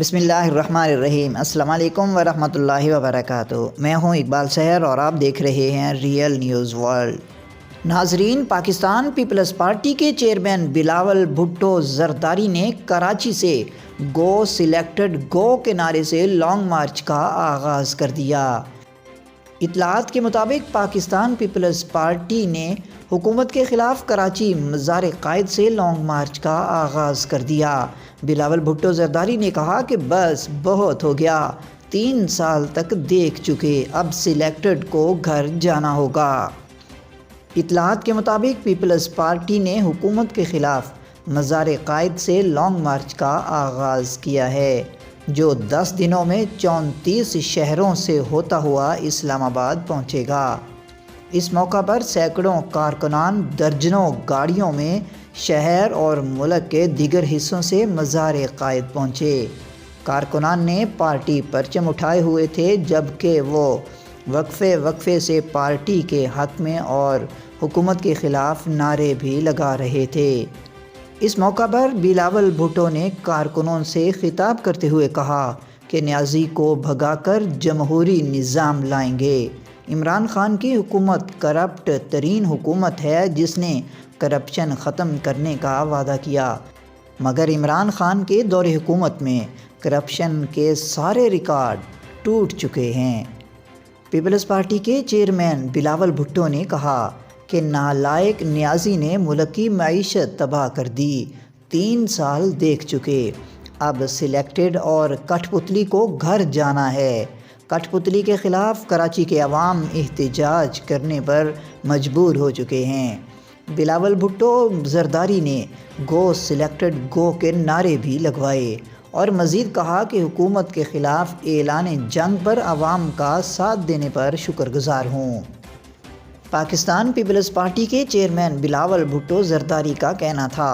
بسم اللہ الرحمن الرحیم۔ السلام علیکم ورحمۃ اللہ وبرکاتہ۔ میں ہوں اقبال سحر اور آپ دیکھ رہے ہیں ریئل نیوز ورلڈ۔ ناظرین، پاکستان پیپلز پارٹی کے چیئرمین بلاول بھٹو زرداری نے کراچی سے گو سلیکٹڈ گو کے نعرے سے لانگ مارچ کا آغاز کر دیا۔ اطلاعات کے مطابق پاکستان پیپلز پارٹی نے حکومت کے خلاف کراچی مزار قائد سے لانگ مارچ کا آغاز کر دیا۔ بلاول بھٹو زرداری نے کہا کہ بس بہت ہو گیا، 3 سال تک دیکھ چکے، اب سلیکٹڈ کو گھر جانا ہوگا۔ اطلاعات کے مطابق پیپلز پارٹی نے حکومت کے خلاف مزار قائد سے لانگ مارچ کا آغاز کیا ہے، جو 10 دنوں میں 34 شہروں سے ہوتا ہوا اسلام آباد پہنچے گا۔ اس موقع پر سینکڑوں کارکنان درجنوں گاڑیوں میں شہر اور ملک کے دیگر حصوں سے مزار قائد پہنچے۔ کارکنان نے پارٹی پرچم اٹھائے ہوئے تھے، جبکہ وہ وقفے سے پارٹی کے حق میں اور حکومت کے خلاف نعرے بھی لگا رہے تھے۔ اس موقع پر بلاول بھٹو نے کارکنوں سے خطاب کرتے ہوئے کہا کہ نیازی کو بھگا کر جمہوری نظام لائیں گے۔ عمران خان کی حکومت کرپٹ ترین حکومت ہے جس نے کرپشن ختم کرنے کا وعدہ کیا، مگر عمران خان کے دور حکومت میں کرپشن کے سارے ریکارڈ ٹوٹ چکے ہیں۔ پیپلز پارٹی کے چیئرمین بلاول بھٹو نے کہا کہ نالائق نیازی نے ملک کی معیشت تباہ کر دی، 3 سال دیکھ چکے، اب سلیکٹڈ اور کٹھ پتلی کو گھر جانا ہے۔ کٹھ پتلی کے خلاف کراچی کے عوام احتجاج کرنے پر مجبور ہو چکے ہیں۔ بلاول بھٹو زرداری نے گو سلیکٹڈ گو کے نعرے بھی لگوائے اور مزید کہا کہ حکومت کے خلاف اعلان جنگ پر عوام کا ساتھ دینے پر شکر گزار ہوں۔ پاکستان پیپلز پارٹی کے چیئرمین بلاول بھٹو زرداری کا کہنا تھا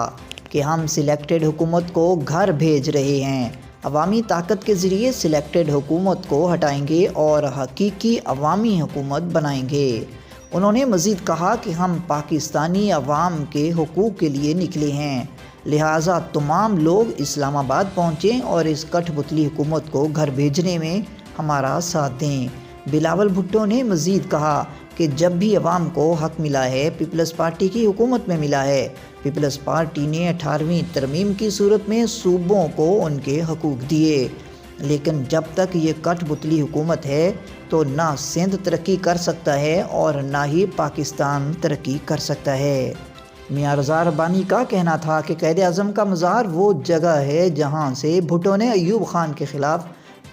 کہ ہم سلیکٹڈ حکومت کو گھر بھیج رہے ہیں، عوامی طاقت کے ذریعے سلیکٹڈ حکومت کو ہٹائیں گے اور حقیقی عوامی حکومت بنائیں گے۔ انہوں نے مزید کہا کہ ہم پاکستانی عوام کے حقوق کے لیے نکلے ہیں، لہٰذا تمام لوگ اسلام آباد پہنچیں اور اس کٹھ پتلی حکومت کو گھر بھیجنے میں ہمارا ساتھ دیں۔ بلاول بھٹو نے مزید کہا کہ جب بھی عوام کو حق ملا ہے، پیپلز پارٹی کی حکومت میں ملا ہے۔ پیپلز پارٹی نے 18ویں ترمیم کی صورت میں صوبوں کو ان کے حقوق دیے، لیکن جب تک یہ کٹھ پتلی حکومت ہے تو نہ سندھ ترقی کر سکتا ہے اور نہ ہی پاکستان ترقی کر سکتا ہے۔ میاں رضا ربانی کا کہنا تھا کہ قائد اعظم کا مزار وہ جگہ ہے جہاں سے بھٹو نے ایوب خان کے خلاف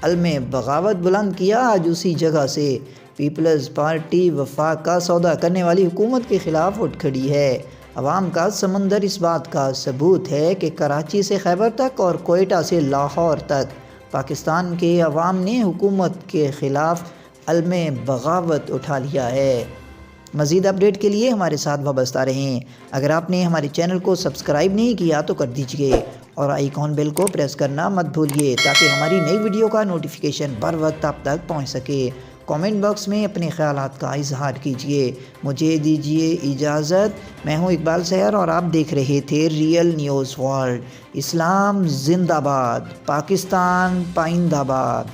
علم بغاوت بلند کیا، آج اسی جگہ سے پیپلز پارٹی وفاق کا سودا کرنے والی حکومت کے خلاف اٹھ کھڑی ہے۔ عوام کا سمندر اس بات کا ثبوت ہے کہ کراچی سے خیبر تک اور کوئٹہ سے لاہور تک پاکستان کے عوام نے حکومت کے خلاف علم بغاوت اٹھا لیا ہے۔ مزید اپڈیٹ کے لیے ہمارے ساتھ وابستہ رہیں۔ اگر آپ نے ہمارے چینل کو سبسکرائب نہیں کیا تو کر دیجئے اور آئیکن بیل کو پریس کرنا مت بھولیے تاکہ ہماری نئی ویڈیو کا نوٹیفیکیشن بر وقت آپ تک پہنچ سکے۔ کامنٹ باکس میں اپنے خیالات کا اظہار کیجئے۔ مجھے دیجئے اجازت۔ میں ہوں اقبال سحر اور آپ دیکھ رہے تھے ریئل نیوز ورلڈ۔ اسلام زندہ باد، پاکستان پائندہ باد۔